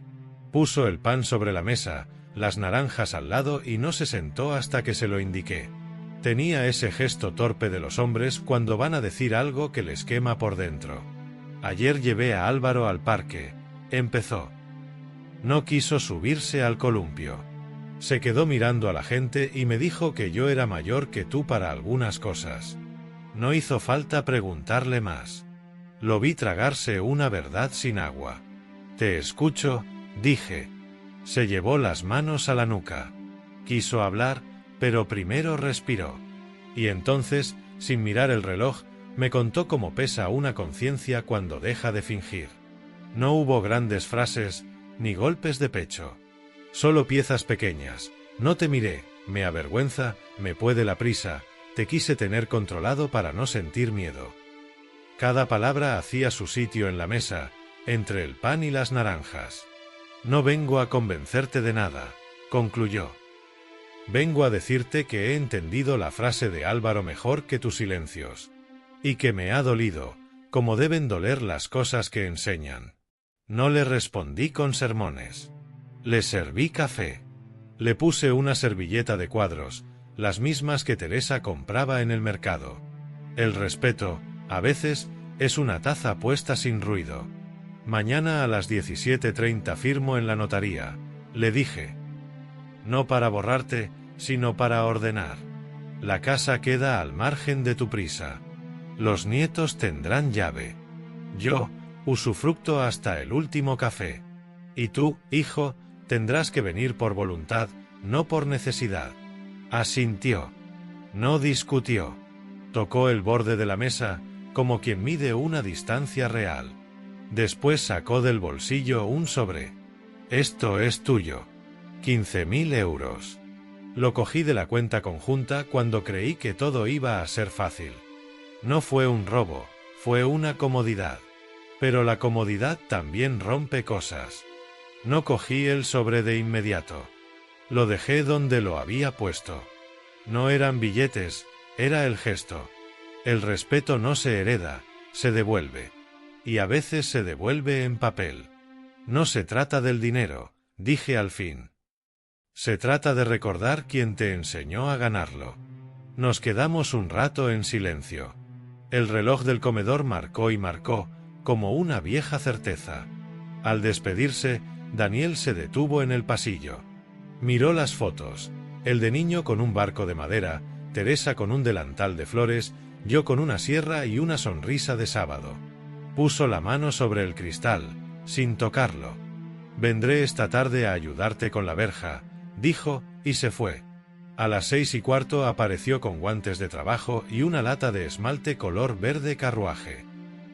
Puso el pan sobre la mesa, las naranjas al lado y no se sentó hasta que se lo indiqué. Tenía ese gesto torpe de los hombres cuando van a decir algo que les quema por dentro. Ayer llevé a Álvaro al parque, empezó. No quiso subirse al columpio. Se quedó mirando a la gente y me dijo que yo era mayor que tú para algunas cosas. No hizo falta preguntarle más. Lo vi tragarse una verdad sin agua. Te escucho, dije. Se llevó las manos a la nuca. Quiso hablar, pero primero respiró. Y entonces, sin mirar el reloj, me contó cómo pesa una conciencia cuando deja de fingir. No hubo grandes frases, ni golpes de pecho. Solo piezas pequeñas. No te miré, me avergüenza, me puede la prisa, te quise tener controlado para no sentir miedo. Cada palabra hacía su sitio en la mesa, entre el pan y las naranjas. No vengo a convencerte de nada, concluyó. Vengo a decirte que he entendido la frase de Álvaro mejor que tus silencios. Y que me ha dolido, como deben doler las cosas que enseñan. No le respondí con sermones. Le serví café. Le puse una servilleta de cuadros, las mismas que Teresa compraba en el mercado. El respeto, a veces, es una taza puesta sin ruido. Mañana a las 17:30 firmo en la notaría, le dije. No para borrarte, sino para ordenar. La casa queda al margen de tu prisa. Los nietos tendrán llave. Yo, usufructo hasta el último café. Y tú, hijo, tendrás que venir por voluntad, no por necesidad. Asintió. No discutió. Tocó el borde de la mesa, como quien mide una distancia real. Después sacó del bolsillo un sobre. Esto es tuyo. 15.000 euros. Lo cogí de la cuenta conjunta cuando creí que todo iba a ser fácil. No fue un robo, fue una comodidad. Pero la comodidad también rompe cosas. No cogí el sobre de inmediato. Lo dejé donde lo había puesto. No eran billetes, era el gesto. El respeto no se hereda, se devuelve. Y a veces se devuelve en papel. No se trata del dinero, dije al fin. Se trata de recordar quién te enseñó a ganarlo. Nos quedamos un rato en silencio. El reloj del comedor marcó y marcó, como una vieja certeza. Al despedirse, Daniel se detuvo en el pasillo. Miró las fotos, el de niño con un barco de madera, Teresa con un delantal de flores, yo con una sierra y una sonrisa de sábado. Puso la mano sobre el cristal, sin tocarlo. Vendré esta tarde a ayudarte con la verja, dijo, y se fue. A las 6:15 apareció con guantes de trabajo y una lata de esmalte color verde carruaje.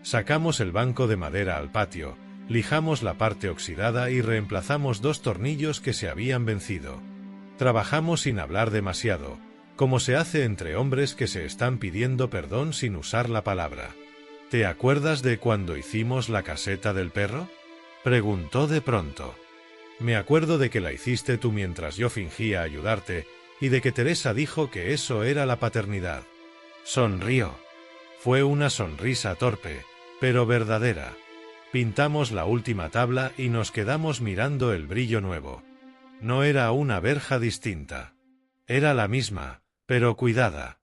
Sacamos el banco de madera al patio, lijamos la parte oxidada y reemplazamos 2 tornillos que se habían vencido. Trabajamos sin hablar demasiado, como se hace entre hombres que se están pidiendo perdón sin usar la palabra. ¿Te acuerdas de cuando hicimos la caseta del perro? Preguntó de pronto. Me acuerdo de que la hiciste tú mientras yo fingía ayudarte, y de que Teresa dijo que eso era la paternidad. Sonrió. Fue una sonrisa torpe, pero verdadera. Pintamos la última tabla y nos quedamos mirando el brillo nuevo. No era una verja distinta. Era la misma, pero cuidada.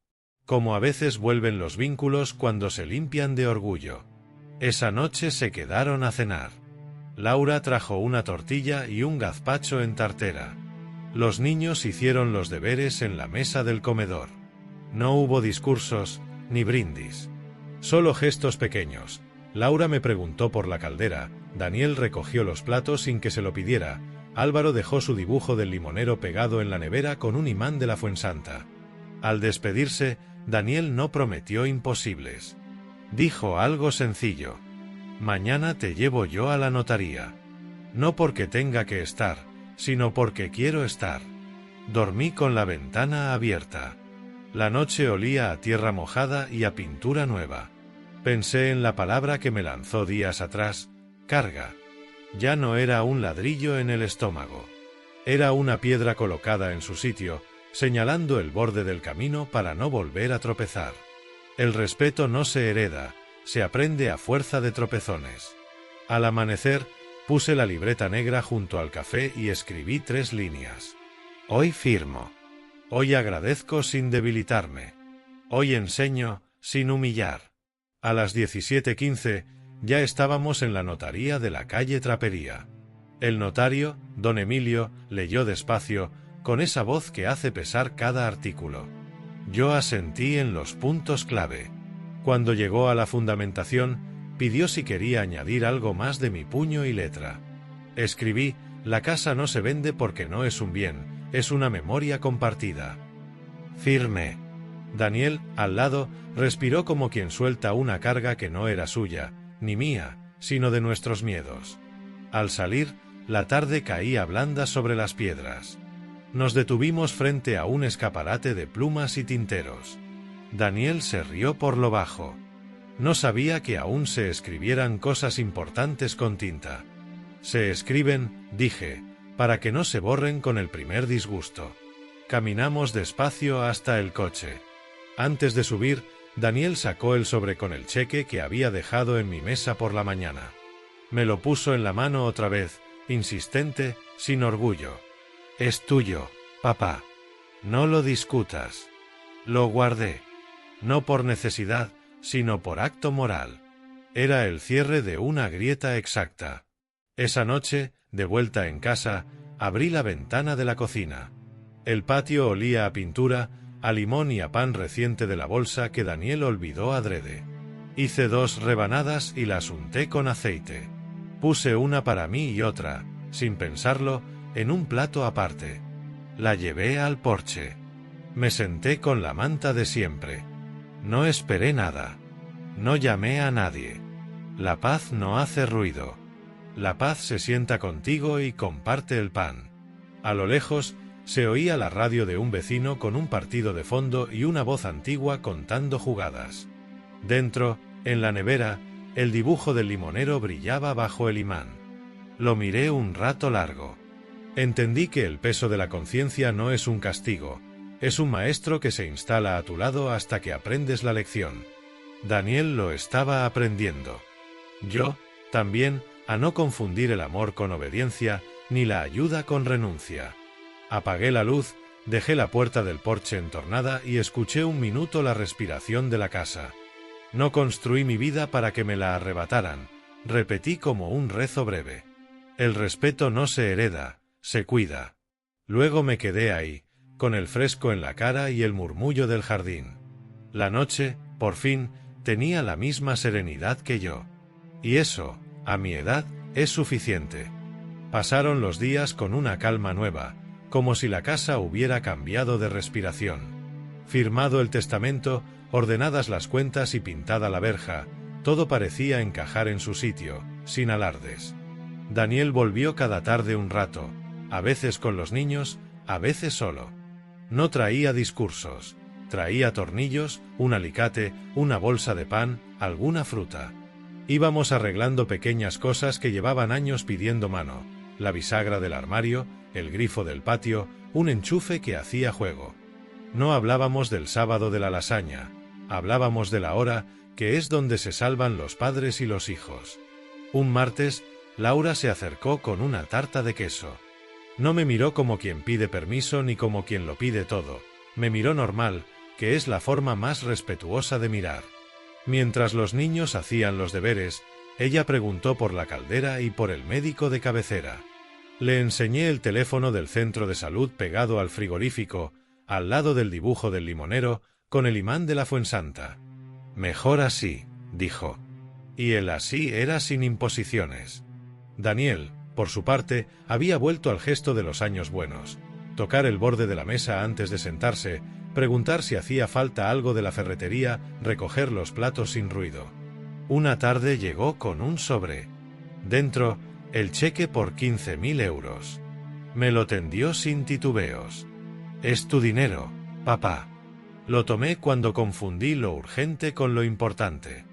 Como a veces vuelven los vínculos cuando se limpian de orgullo. Esa noche se quedaron a cenar. Laura trajo una tortilla y un gazpacho en tartera. Los niños hicieron los deberes en la mesa del comedor. No hubo discursos, ni brindis. Solo gestos pequeños. Laura me preguntó por la caldera, Daniel recogió los platos sin que se lo pidiera, Álvaro dejó su dibujo del limonero pegado en la nevera con un imán de la Fuensanta. Al despedirse, Daniel no prometió imposibles. Dijo algo sencillo. Mañana te llevo yo a la notaría. No porque tenga que estar, sino porque quiero estar. Dormí con la ventana abierta. La noche olía a tierra mojada y a pintura nueva. Pensé en la palabra que me lanzó días atrás, carga. Ya no era un ladrillo en el estómago. Era una piedra colocada en su sitio, señalando el borde del camino para no volver a tropezar. El respeto no se hereda, se aprende a fuerza de tropezones. Al amanecer, puse la libreta negra junto al café y escribí 3 líneas. Hoy firmo. Hoy agradezco sin debilitarme. Hoy enseño, sin humillar. A las 17:15 ya estábamos en la notaría de la calle Trapería. El notario, don Emilio, leyó despacio, con esa voz que hace pesar cada artículo. Yo asentí en los puntos clave. Cuando llegó a la fundamentación, Pidió si quería añadir algo más de mi puño y letra. Escribí: la casa no se vende porque no es un bien, es una memoria compartida. Firme. Daniel, al lado, respiró como quien suelta una carga que no era suya, ni mía, sino de nuestros miedos. Al salir, la tarde caía blanda sobre las piedras. Nos detuvimos frente a un escaparate de plumas y tinteros. Daniel se rió por lo bajo. No sabía que aún se escribieran cosas importantes con tinta. Se escriben, dije, para que no se borren con el primer disgusto. Caminamos despacio hasta el coche. Antes de subir, Daniel sacó el sobre con el cheque que había dejado en mi mesa por la mañana. Me lo puso en la mano otra vez, insistente, sin orgullo. Es tuyo, papá. No lo discutas. Lo guardé. No por necesidad, sino por acto moral. Era el cierre de una grieta exacta. Esa noche, de vuelta en casa, abrí la ventana de la cocina. El patio olía a pintura, a limón y a pan reciente de la bolsa que Daniel olvidó adrede. Hice 2 rebanadas y las unté con aceite. Puse una para mí y otra, sin pensarlo, en un plato aparte. La llevé al porche. Me senté con la manta de siempre. No esperé nada. No llamé a nadie. La paz no hace ruido. La paz se sienta contigo y comparte el pan. A lo lejos, se oía la radio de un vecino con un partido de fondo y una voz antigua contando jugadas. Dentro, en la nevera, el dibujo del limonero brillaba bajo el imán. Lo miré un rato largo. Entendí que el peso de la conciencia no es un castigo, es un maestro que se instala a tu lado hasta que aprendes la lección. Daniel lo estaba aprendiendo. Yo, también, a no confundir el amor con obediencia, ni la ayuda con renuncia. Apagué la luz, dejé la puerta del porche entornada y escuché un minuto la respiración de la casa. No construí mi vida para que me la arrebataran, repetí como un rezo breve. El respeto no se hereda, se cuida. Luego me quedé ahí, con el fresco en la cara y el murmullo del jardín. La noche, por fin, tenía la misma serenidad que yo. Y eso, a mi edad, es suficiente. Pasaron los días con una calma nueva, como si la casa hubiera cambiado de respiración. Firmado el testamento, ordenadas las cuentas y pintada la verja, todo parecía encajar en su sitio, sin alardes. Daniel volvió cada tarde un rato, a veces con los niños, a veces solo. No traía discursos, traía tornillos, un alicate, una bolsa de pan, alguna fruta. Íbamos arreglando pequeñas cosas que llevaban años pidiendo mano, la bisagra del armario, el grifo del patio, un enchufe que hacía juego. No hablábamos del sábado de la lasaña, hablábamos de la hora, que es donde se salvan los padres y los hijos. Un martes, Laura se acercó con una tarta de queso. No me miró como quien pide permiso ni como quien lo pide todo, me miró normal, que es la forma más respetuosa de mirar. Mientras los niños hacían los deberes, ella preguntó por la caldera y por el médico de cabecera. Le enseñé el teléfono del centro de salud pegado al frigorífico, al lado del dibujo del limonero, con el imán de la Fuensanta. Mejor así, dijo. Y el así era sin imposiciones. Daniel, por su parte, había vuelto al gesto de los años buenos. Tocar el borde de la mesa antes de sentarse, preguntar si hacía falta algo de la ferretería, recoger los platos sin ruido. Una tarde llegó con un sobre. Dentro, el cheque por 15.000 euros. Me lo tendió sin titubeos. Es tu dinero, papá. Lo tomé cuando confundí lo urgente con lo importante.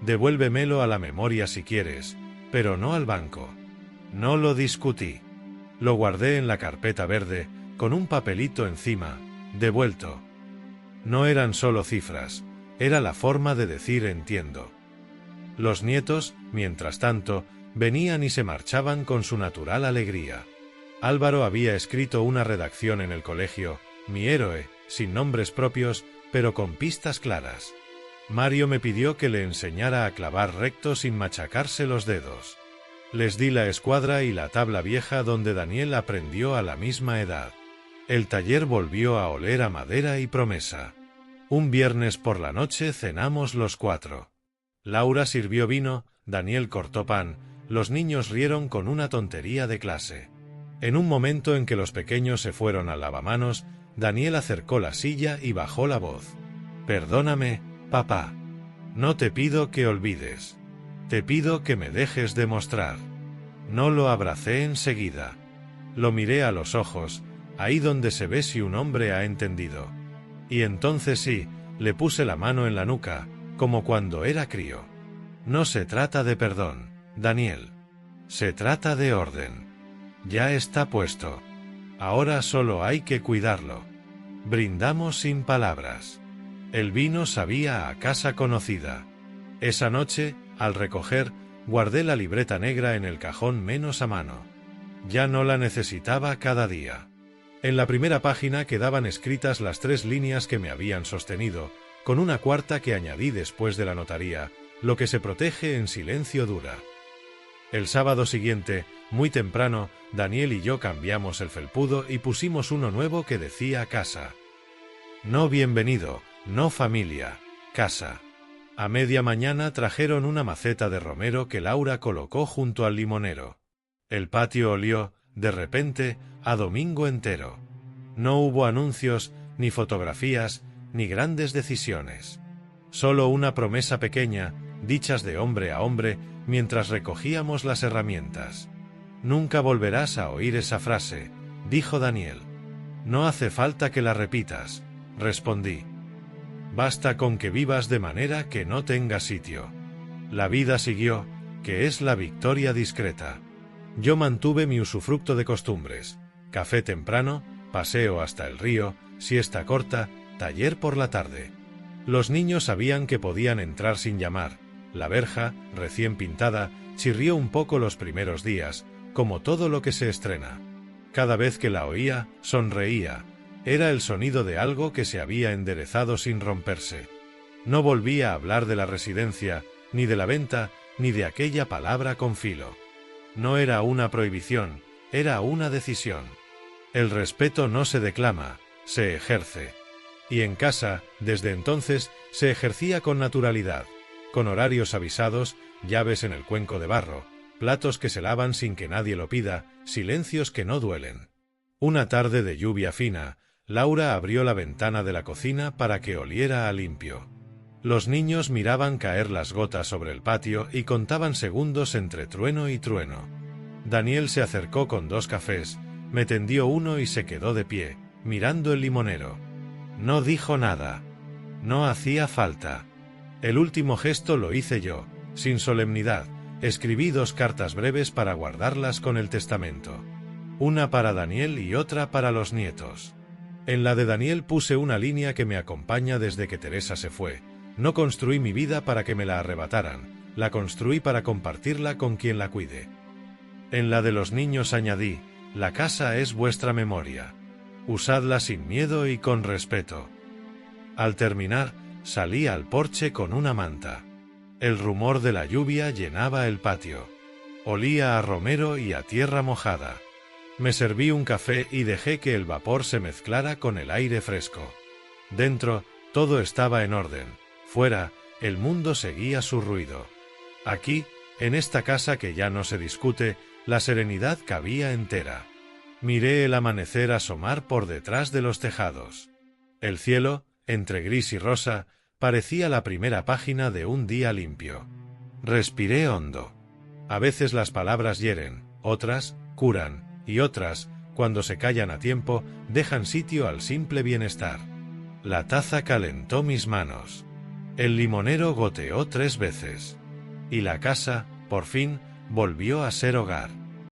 Devuélvemelo a la memoria si quieres, pero no al banco. No lo discutí. Lo guardé en la carpeta verde, con un papelito encima, devuelto. No eran solo cifras, era la forma de decir entiendo. Los nietos, mientras tanto, venían y se marchaban con su natural alegría. Álvaro había escrito una redacción en el colegio, mi héroe, sin nombres propios, pero con pistas claras. Mario me pidió que le enseñara a clavar recto sin machacarse los dedos. Les di la escuadra y la tabla vieja donde Daniel aprendió a la misma edad. El taller volvió a oler a madera y promesa. Un viernes por la noche cenamos los 4. Laura sirvió vino, Daniel cortó pan, los niños rieron con una tontería de clase. En un momento en que los pequeños se fueron al lavamanos, Daniel acercó la silla y bajó la voz. «Perdóname, papá. No te pido que olvides. Te pido que me dejes demostrar». No lo abracé enseguida. Lo miré a los ojos, ahí donde se ve si un hombre ha entendido. Y entonces sí, le puse la mano en la nuca, como cuando era crío. No se trata de perdón, Daniel. Se trata de orden. Ya está puesto. Ahora solo hay que cuidarlo. Brindamos sin palabras. El vino sabía a casa conocida. Esa noche, al recoger, guardé la libreta negra en el cajón menos a mano. Ya no la necesitaba cada día. En la primera página quedaban escritas las 3 líneas que me habían sostenido, con una cuarta que añadí después de la notaría: lo que se protege en silencio dura. El sábado siguiente, muy temprano, Daniel y yo cambiamos el felpudo y pusimos uno nuevo que decía casa. No bienvenido, no familia, casa. A media mañana trajeron una maceta de romero que Laura colocó junto al limonero. El patio olió, de repente, a domingo entero. No hubo anuncios, ni fotografías, ni grandes decisiones. Solo una promesa pequeña, dichas de hombre a hombre, mientras recogíamos las herramientas. «Nunca volverás a oír esa frase», dijo Daniel. «No hace falta que la repitas», respondí. «Basta con que vivas de manera que no tenga sitio». La vida siguió, que es la victoria discreta. Yo mantuve mi usufructo de costumbres: café temprano, paseo hasta el río, siesta corta, taller por la tarde. Los niños sabían que podían entrar sin llamar. La verja, recién pintada, chirrió un poco los primeros días, como todo lo que se estrena. Cada vez que la oía, sonreía. Era el sonido de algo que se había enderezado sin romperse. No volvía a hablar de la residencia, ni de la venta, ni de aquella palabra con filo. No era una prohibición, era una decisión. El respeto no se declama, se ejerce. Y en casa, desde entonces, se ejercía con naturalidad, con horarios avisados, llaves en el cuenco de barro, platos que se lavan sin que nadie lo pida, silencios que no duelen. Una tarde de lluvia fina, Laura abrió la ventana de la cocina para que oliera a limpio. Los niños miraban caer las gotas sobre el patio y contaban segundos entre trueno y trueno. Daniel se acercó con 2 cafés, me tendió uno y se quedó de pie, mirando el limonero. No dijo nada. No hacía falta. El último gesto lo hice yo, sin solemnidad. Escribí 2 cartas breves para guardarlas con el testamento. Una para Daniel y otra para los nietos. En la de Daniel puse una línea que me acompaña desde que Teresa se fue. No construí mi vida para que me la arrebataran, la construí para compartirla con quien la cuide. En la de los niños añadí: la casa es vuestra memoria. Usadla sin miedo y con respeto. Al terminar, salí al porche con una manta. El rumor de la lluvia llenaba el patio. Olía a romero y a tierra mojada. Me serví un café y dejé que el vapor se mezclara con el aire fresco. Dentro, todo estaba en orden. Fuera, el mundo seguía su ruido. Aquí, en esta casa que ya no se discute, la serenidad cabía entera. Miré el amanecer asomar por detrás de los tejados. El cielo, entre gris y rosa, parecía la primera página de un día limpio. Respiré hondo. A veces las palabras hieren, otras curan, y otras, cuando se callan a tiempo, dejan sitio al simple bienestar. La taza calentó mis manos. El limonero goteó 3 veces. Y la casa, por fin, volvió a ser hogar.